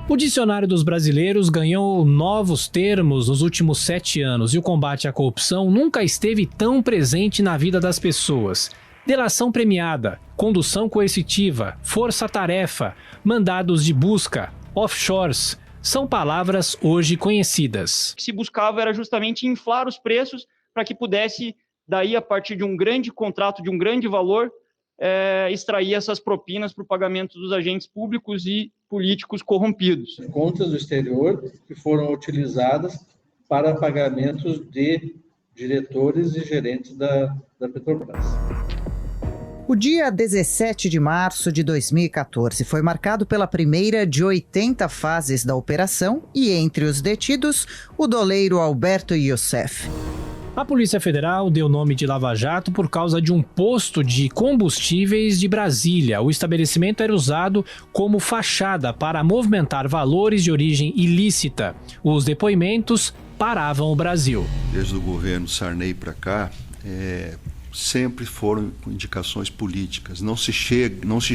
O dicionário dos brasileiros ganhou novos termos nos últimos 7 anos e o combate à corrupção nunca esteve tão presente na vida das pessoas. Delação premiada, condução coercitiva, força-tarefa, mandados de busca, offshores, são palavras hoje conhecidas. O que se buscava era justamente inflar os preços para que pudesse, daí a partir de um grande contrato, de um grande valor, extrair essas propinas para o pagamento dos agentes públicos e políticos corrompidos. Contas do exterior que foram utilizadas para pagamentos de diretores e gerentes da Petrobras. O dia 17 de março de 2014 foi marcado pela primeira de 80 fases da operação e, entre os detidos, o doleiro Alberto Youssef. A Polícia Federal deu o nome de Lava Jato por causa de um posto de combustíveis de Brasília. O estabelecimento era usado como fachada para movimentar valores de origem ilícita. Os depoimentos paravam o Brasil. Desde o governo Sarney para cá, sempre foram indicações políticas. Não se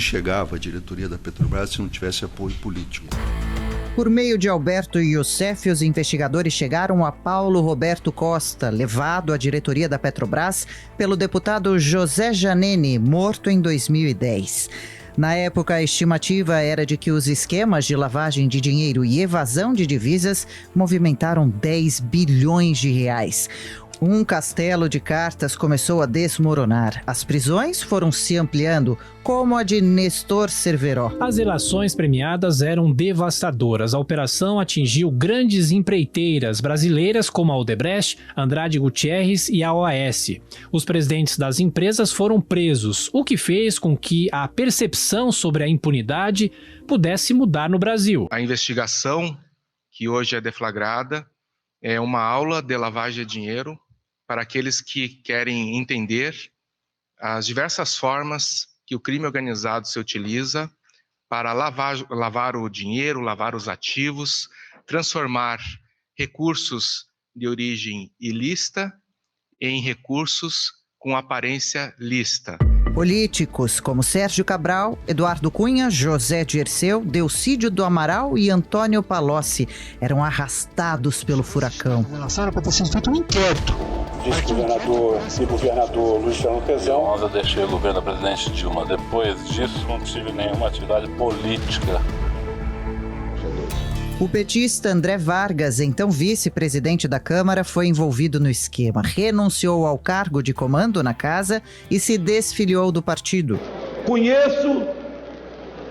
chegava à diretoria da Petrobras se não tivesse apoio político. Por meio de Alberto Youssef, os investigadores chegaram a Paulo Roberto Costa, levado à diretoria da Petrobras pelo deputado José Janene, morto em 2010. Na época, a estimativa era de que os esquemas de lavagem de dinheiro e evasão de divisas movimentaram 10 bilhões de reais. Um castelo de cartas começou a desmoronar. As prisões foram se ampliando, como a de Nestor Cerveró. As delações premiadas eram devastadoras. A operação atingiu grandes empreiteiras brasileiras como a Odebrecht, Andrade Gutierrez e a OAS. Os presidentes das empresas foram presos, o que fez com que a percepção sobre a impunidade pudesse mudar no Brasil. A investigação, que hoje é deflagrada, é uma aula de lavagem de dinheiro para aqueles que querem entender as diversas formas que o crime organizado se utiliza para lavar o dinheiro, lavar os ativos, transformar recursos de origem ilícita em recursos com aparência lícita. Políticos como Sérgio Cabral, Eduardo Cunha, José Dirceu, Delcídio do Amaral e Antônio Palocci eram arrastados pelo furacão. A relação era para ter sido feito um inquérito. Vice-governador e governador Luciano Pezão. Eu deixei o governo da presidente Dilma. Depois disso, não tive nenhuma atividade política. O petista André Vargas, então vice-presidente da Câmara, foi envolvido no esquema. Renunciou ao cargo de comando na casa e se desfiliou do partido. Conheço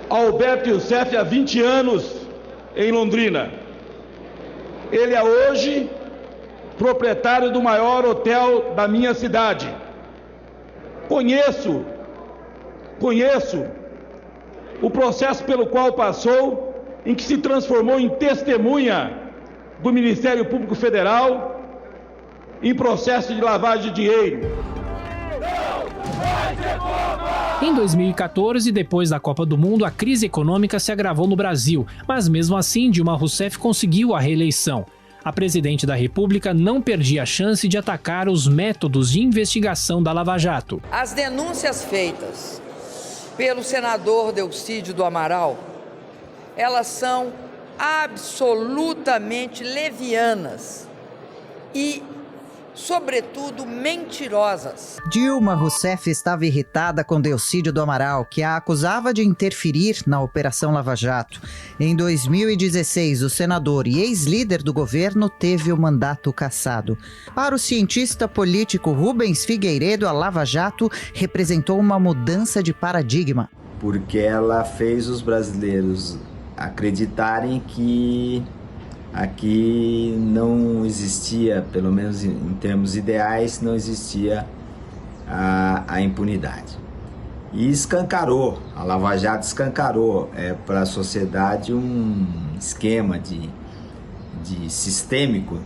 Alberto Youssef há 20 anos em Londrina. Ele é hoje proprietário do maior hotel da minha cidade. Conheço o processo pelo qual passou, em que se transformou em testemunha do Ministério Público Federal em processo de lavagem de dinheiro. Em 2014, depois da Copa do Mundo, a crise econômica se agravou no Brasil, mas mesmo assim Dilma Rousseff conseguiu a reeleição. A presidente da República não perdia a chance de atacar os métodos de investigação da Lava Jato. As denúncias feitas pelo senador Delcídio do Amaral, elas são absolutamente levianas e, sobretudo, mentirosas. Dilma Rousseff estava irritada com Delcídio do Amaral, que a acusava de interferir na Operação Lava Jato. Em 2016, o senador e ex-líder do governo teve o mandato cassado. Para o cientista político Rubens Figueiredo, a Lava Jato representou uma mudança de paradigma. Porque ela fez os brasileiros acreditarem que aqui não existia, pelo menos em termos ideais, não existia a impunidade. E escancarou, a Lava Jato escancarou para a sociedade um esquema de sistêmico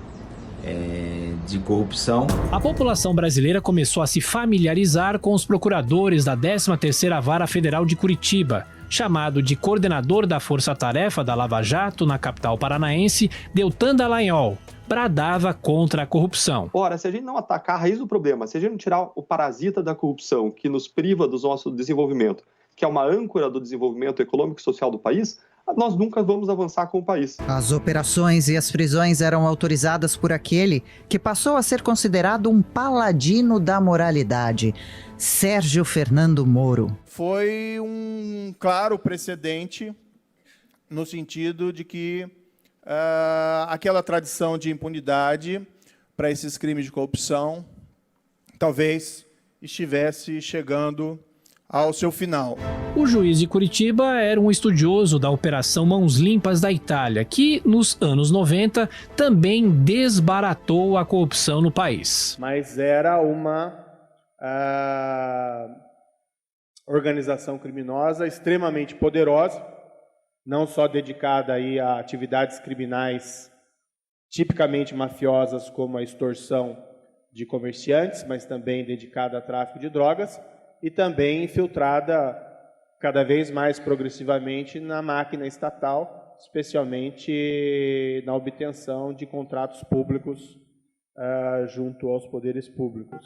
de corrupção. A população brasileira começou a se familiarizar com os procuradores da 13ª Vara Federal de Curitiba. Chamado de coordenador da força-tarefa da Lava Jato na capital paranaense, Deltan Dallagnol bradava contra a corrupção. Ora, se a gente não atacar a raiz do problema, se a gente não tirar o parasita da corrupção que nos priva do nosso desenvolvimento, que é uma âncora do desenvolvimento econômico e social do país, nós nunca vamos avançar com o país. As operações e as prisões eram autorizadas por aquele que passou a ser considerado um paladino da moralidade, Sérgio Fernando Moro. Foi um claro precedente no sentido de que aquela tradição de impunidade para esses crimes de corrupção talvez estivesse chegando ao seu final. O juiz de Curitiba era um estudioso da Operação Mãos Limpas da Itália, que, nos anos 90, também desbaratou a corrupção no país. Mas era uma organização criminosa extremamente poderosa, não só dedicada aí a atividades criminais tipicamente mafiosas, como a extorsão de comerciantes, mas também dedicada a tráfico de drogas, e também infiltrada cada vez mais progressivamente na máquina estatal, especialmente na obtenção de contratos públicos junto aos poderes públicos.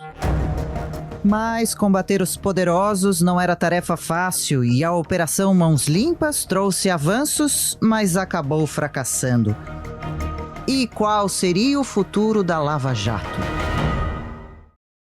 Mas combater os poderosos não era tarefa fácil e a Operação Mãos Limpas trouxe avanços, mas acabou fracassando. E qual seria o futuro da Lava Jato?